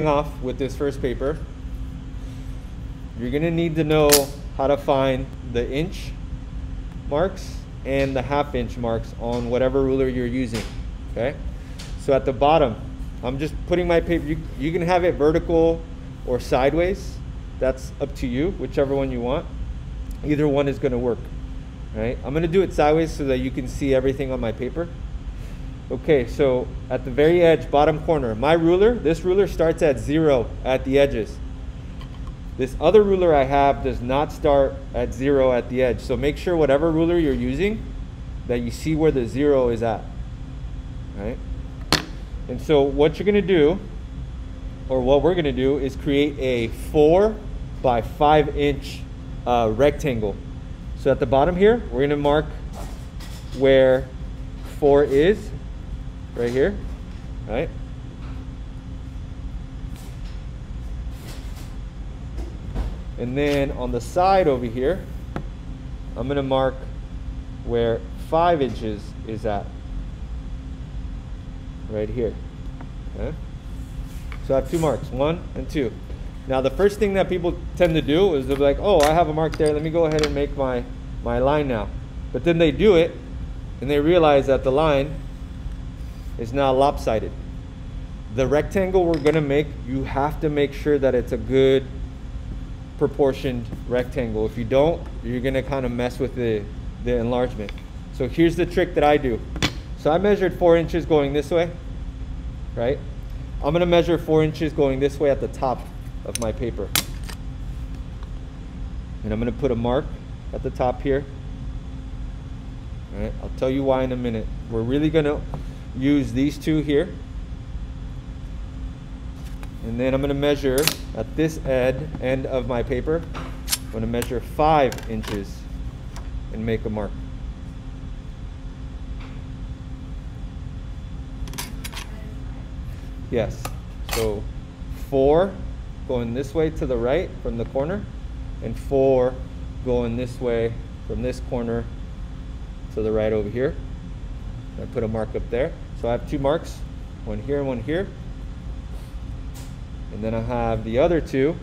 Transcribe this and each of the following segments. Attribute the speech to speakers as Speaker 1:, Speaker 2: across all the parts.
Speaker 1: Off with this first paper, you're going to need to know how to find the inch marks and the half-inch marks on whatever ruler you're using. Okay, so at the bottom, I'm just putting my paper. You can have it vertical or sideways. That's up to you, whichever one you want. Either one is going to work. Right? I'm going to do it sideways so that you can see everything on my paper. Okay, so at the very edge, bottom corner, my ruler, this ruler starts at 0 at the edges. This other ruler I have does not start at 0 at the edge. So make sure whatever ruler you're using, that you see where the 0 is at. Right? And so what you're going to do, or what we're going to do, is create a 4 by 5 inch rectangle. So at the bottom here, we're going to mark where 4 is. Right here, right? And then on the side over here, I'm going to mark where 5 inches is at. Right here. Okay? So I have 2 marks, 1 and 2. Now the first thing that people tend to do is they'll be like, oh, I have a mark there, let me go ahead and make my line now. But then they do it, and they realize that the line is now lopsided. The rectangle we're going to make, you have to make sure that it's a good proportioned rectangle. If you don't, you're going to kind of mess with the enlargement. So here's the trick that I do. So I measured 4 inches going this way, right? I'm going to measure 4 inches going this way at the top of my paper. And I'm going to put a mark at the top here. All right, I'll tell you why in a minute. We're really going to use these 2 here, and then I'm going to measure at this end of my paper. I'm going to measure 5 inches and make a mark. Yes, so 4 going this way to the right from the corner, and 4 going this way from this corner to the right over here. I put a mark up there. So I have 2 marks, one here and one here. And then I have the other 2.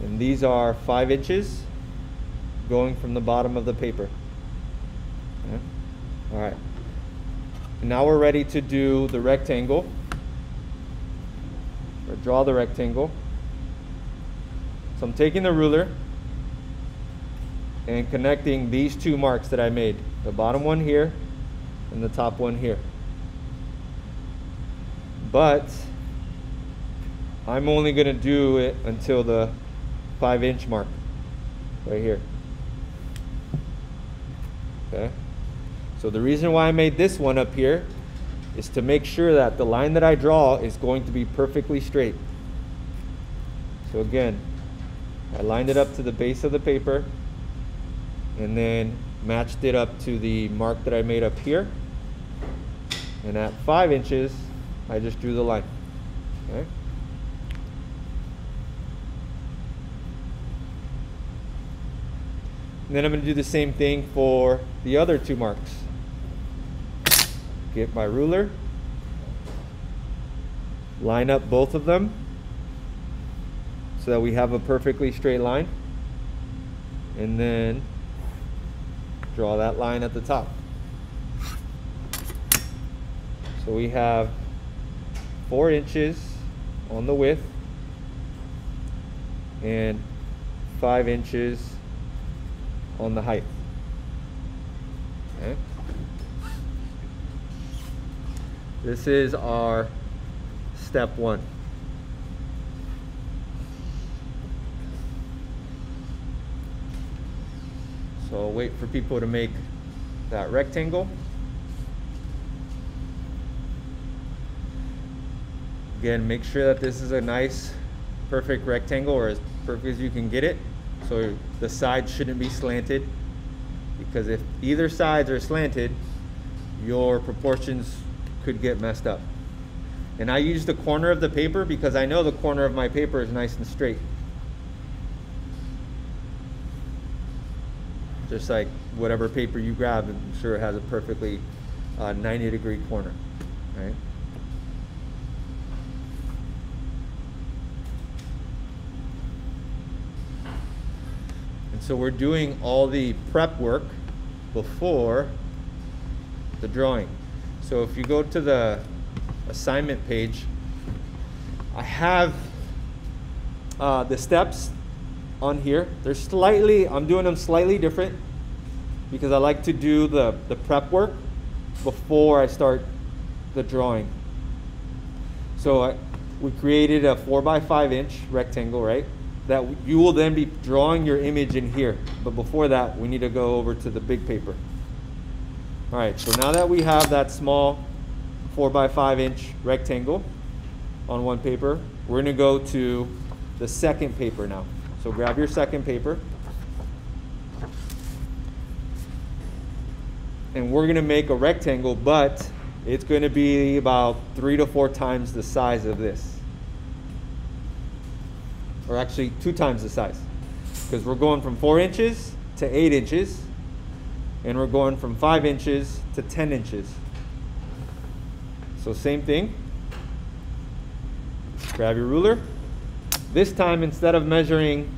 Speaker 1: And these are 5 inches going from the bottom of the paper. Okay. All right. And now we're ready to do the rectangle, or draw the rectangle. So I'm taking the ruler and connecting these 2 marks that I made, the bottom one here and the top one here. But I'm only going to do it until the 5 inch mark right here. Okay, so the reason why I made this one up here is to make sure that the line that I draw is going to be perfectly straight. So again, I lined it up to the base of the paper, and then matched it up to the mark that I made up here. And at 5 inches, I just drew the line. Okay. And then I'm going to do the same thing for the other 2 marks. Get my ruler, line up both of them so that we have a perfectly straight line, and then draw that line at the top. So we have 4 inches on the width and 5 inches on the height. Okay. This is our step 1. So I'll wait for people to make that rectangle. Again, make sure that this is a nice, perfect rectangle, or as perfect as you can get it. So the sides shouldn't be slanted, because if either sides are slanted, your proportions could get messed up. And I use the corner of the paper because I know the corner of my paper is nice and straight. Just like whatever paper you grab, I'm sure it has a perfectly 90-degree corner, right? So we're doing all the prep work before the drawing. So if you go to the assignment page, I have the steps on here. They're slightly, I'm doing them slightly different because I like to do the prep work before I start the drawing. So we created a 4x5 inch rectangle, right? That you will then be drawing your image in here. But before that, we need to go over to the big paper. All right, so now that we have that small 4x5 inch rectangle on one paper, we're gonna go to the second paper now. So grab your second paper. And we're gonna make a rectangle, but it's gonna be about 3 to 4 times the size of this. Or actually 2 times the size. Because we're going from 4 inches to 8 inches. And we're going from 5 inches to 10 inches. So same thing. Grab your ruler. This time, instead of measuring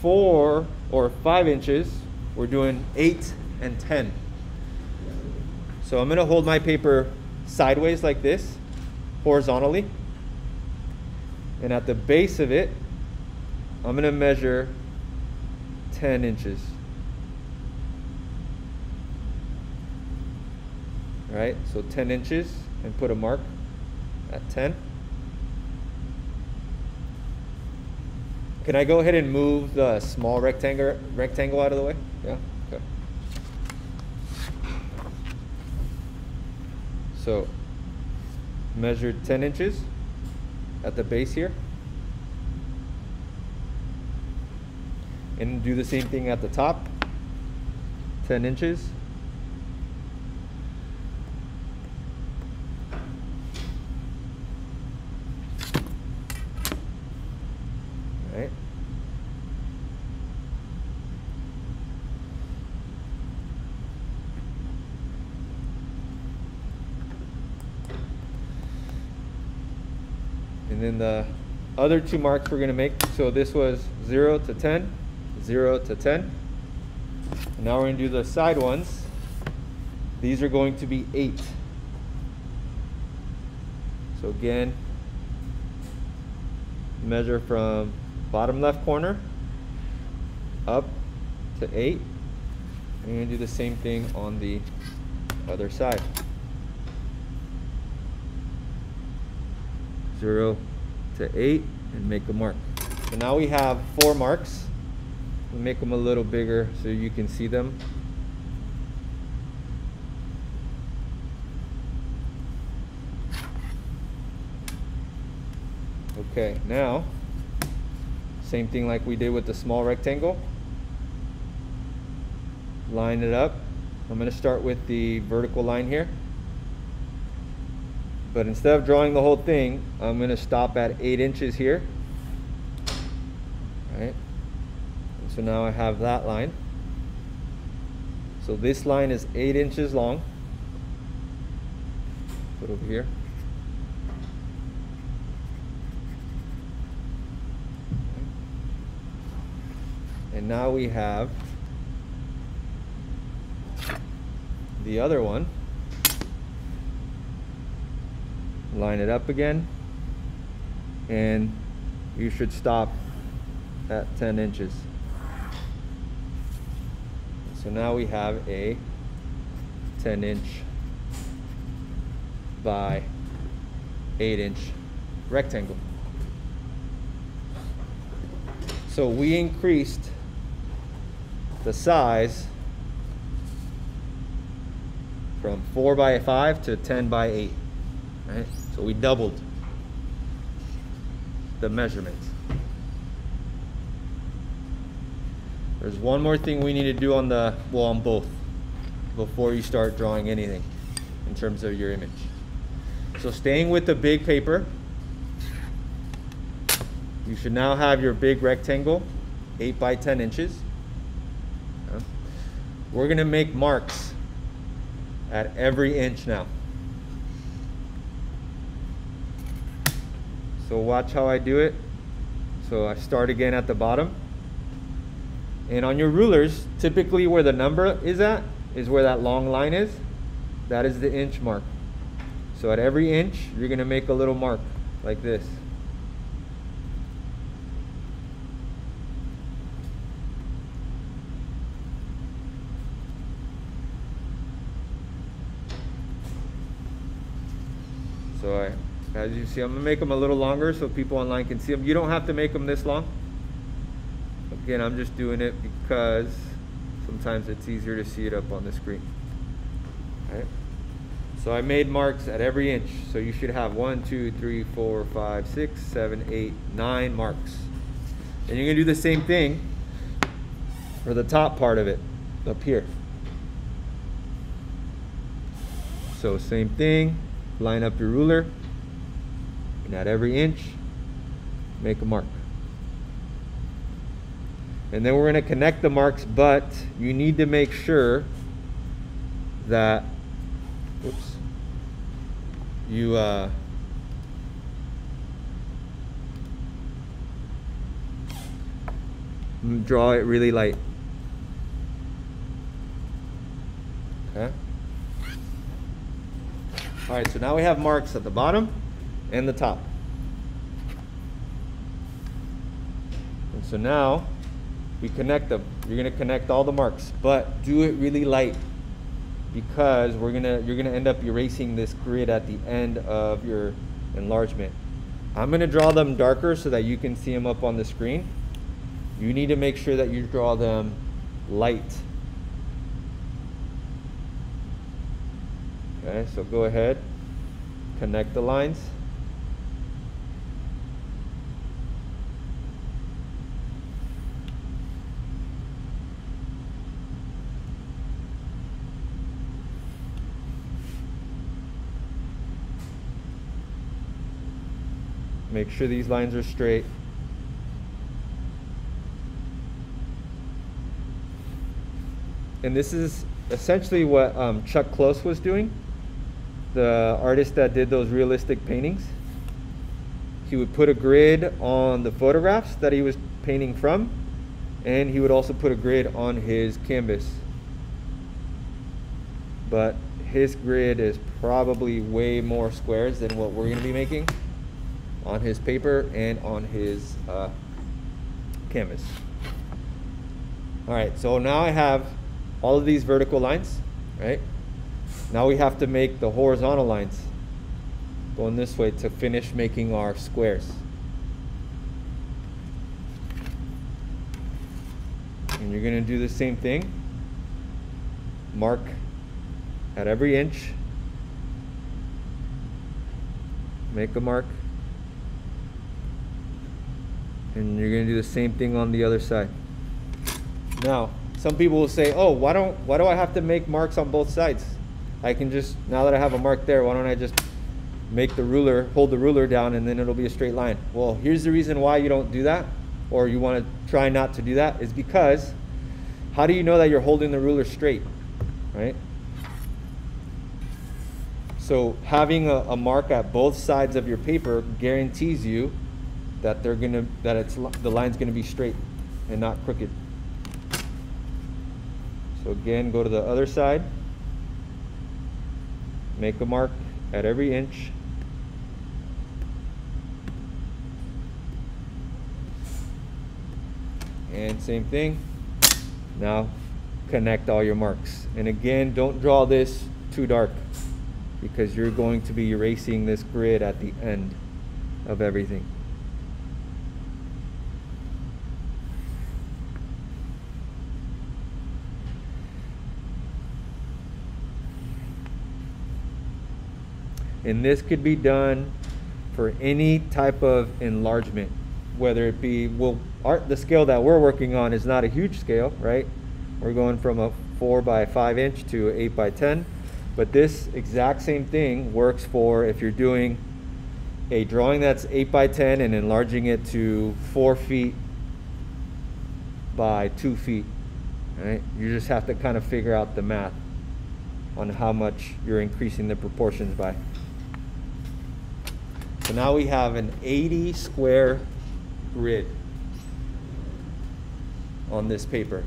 Speaker 1: 4 or 5 inches, we're doing 8 and 10. So I'm gonna hold my paper sideways like this, horizontally. And at the base of it, I'm gonna measure 10 inches. All right, so 10 inches and put a mark at 10. Can I go ahead and move the small rectangle out of the way? Yeah, okay. So measure 10 inches at the base here. And do the same thing at the top, 10 inches. All right. And then the other 2 marks we're going to make, so this was 0 to 10. 0 to 10. And now we're going to do the side ones. These are going to be 8. So again, measure from bottom left corner up to 8. And you're going to do the same thing on the other side. 0 to 8 and make a mark. So now we have 4 marks. We'll make them a little bigger so you can see them. Okay, now same thing like we did with the small rectangle. Line it up. I'm going to start with the vertical line here. But instead of drawing the whole thing, I'm going to stop at 8 inches here. All right. So now I have that line. So this line is 8 inches long. Put it over here. And now we have the other one. Line it up again. And you should stop at 10 inches. So now we have a 10-inch by 8-inch rectangle. So we increased the size from 4 by 5 to 10 by 8. Right? So we doubled the measurements. There's one more thing we need to do on the, well, on both, before you start drawing anything in terms of your image. So staying with the big paper, you should now have your big rectangle, 8 by 10 inches. We're going to make marks at every inch now. So watch how I do it. So I start again at the bottom. And on your rulers, typically where the number is at is where that long line is. That is the inch mark. So at every inch, you're going to make a little mark like this. So as you see, I'm going to make them a little longer so people online can see them. You don't have to make them this long. Again, I'm just doing it because sometimes it's easier to see it up on the screen. All right. So I made marks at every inch. So you should have 1, 2, 3, 4, 5, 6, 7, 8, 9 marks. And you're going to do the same thing for the top part of it up here. So same thing, line up your ruler, and at every inch, make a mark. And then we're going to connect the marks, but you need to make sure that, whoops, you draw it really light. Okay. All right, so now we have marks at the bottom and the top. And so now we connect them. You're going to connect all the marks, but do it really light because you're gonna end up erasing this grid at the end of your enlargement. I'm going to draw them darker so that you can see them up on the screen. You need to make sure that you draw them light. Okay, so go ahead, connect the lines. Make sure these lines are straight. And this is essentially what Chuck Close was doing, the artist that did those realistic paintings. He would put a grid on the photographs that he was painting from, and he would also put a grid on his canvas. But his grid is probably way more squares than what we're going to be making on his paper and on his canvas. All right, so now I have all of these vertical lines, right? Now we have to make the horizontal lines going this way to finish making our squares. And you're going to do the same thing. Mark at every inch. Make a mark. And you're going to do the same thing on the other side. Now, some people will say, oh, why do I have to make marks on both sides? I can just, now that I have a mark there, why don't I just make the ruler, hold the ruler down, and then it'll be a straight line? Well, here's the reason why you don't do that, or you want to try not to do that, is because how do you know that you're holding the ruler straight, right? So having a mark at both sides of your paper guarantees you that the line's gonna be straight and not crooked. So again, go to the other side, make a mark at every inch. And same thing. Now connect all your marks. And again, don't draw this too dark because you're going to be erasing this grid at the end of everything. And this could be done for any type of enlargement, whether it be, the scale that we're working on is not a huge scale, right? We're going from a 4 by 5 inch to 8 by 10. But this exact same thing works for if you're doing a drawing that's 8 by 10 and enlarging it to 4 feet by 2 feet, right? You just have to kind of figure out the math on how much you're increasing the proportions by. So now we have an 80 square grid. on this paper.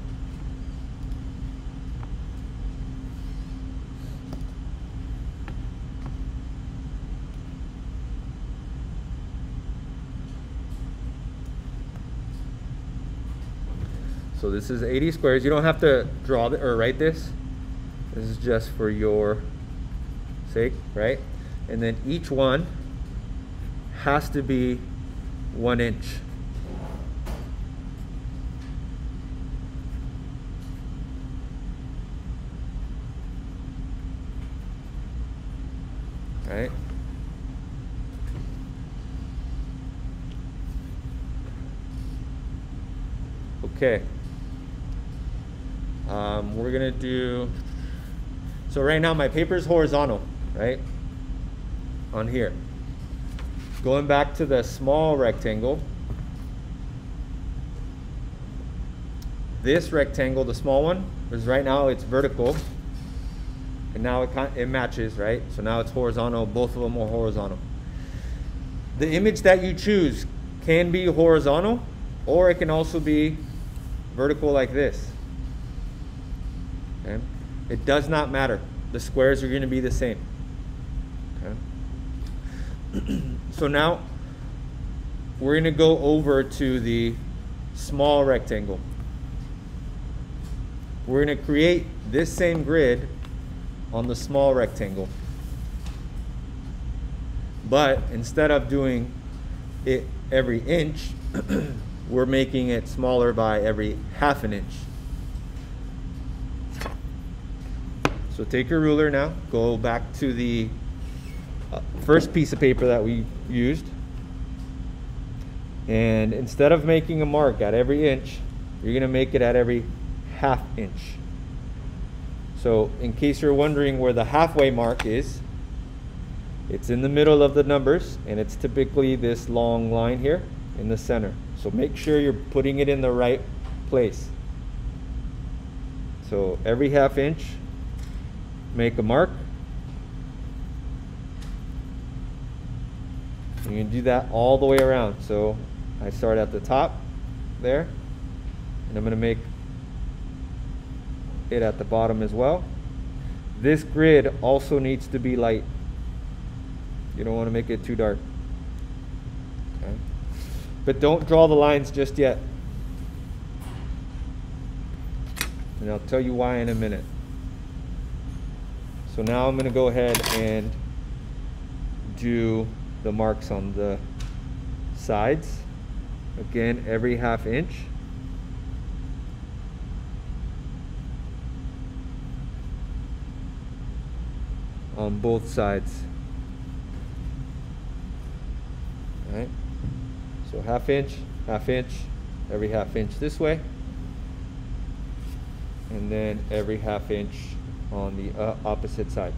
Speaker 1: So this is 80 squares. You don't have to draw or write this. This is just for your sake, right? And then each one has to be 1 inch. Right? Okay. We're gonna do, so right now my paper is horizontal, right? On here. Going back to the small rectangle. This rectangle, the small one, is right now it's vertical. And now it matches, right? So now it's horizontal, both of them are horizontal. The image that you choose can be horizontal, or it can also be vertical like this. Okay? It does not matter. The squares are going to be the same. Okay? So now we're going to go over to the small rectangle. We're going to create this same grid on the small rectangle. But instead of doing it every inch, we're making it smaller by every 1/2 an inch. So take your ruler now, go back to the first piece of paper that we used, and instead of making a mark at every inch, you're going to make it at every 1/2 inch. So in case you're wondering where the halfway mark is, it's in the middle of the numbers, and it's typically this long line here in the center. So make sure you're putting it in the right place. So every 1/2 inch, make a mark. You can do that all the way around. So I start at the top there, and I'm going to make it at the bottom as well. This grid also needs to be light. You don't want to make it too dark. Okay. But don't draw the lines just yet. And I'll tell you why in a minute. So now I'm going to go ahead and do the marks on the sides. Again, every 1/2 inch. On both sides. All right. So 1/2 inch, 1/2 inch, every 1/2 inch this way, and then every 1/2 inch on the opposite side.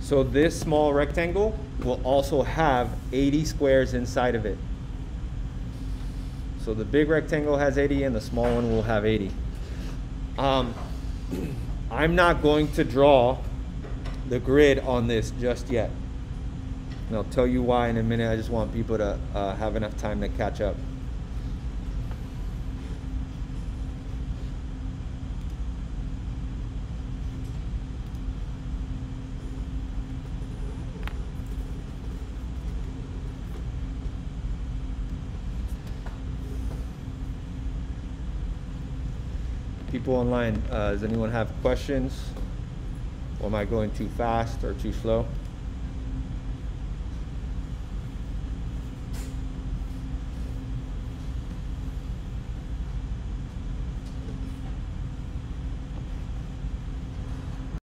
Speaker 1: So this small rectangle will also have 80 squares inside of it. So the big rectangle has 80 and the small one will have 80. I'm not going to draw the grid on this just yet. And I'll tell you why in a minute. I just want people to have enough time to catch up. People online, does anyone have questions? Or am I going too fast or too slow?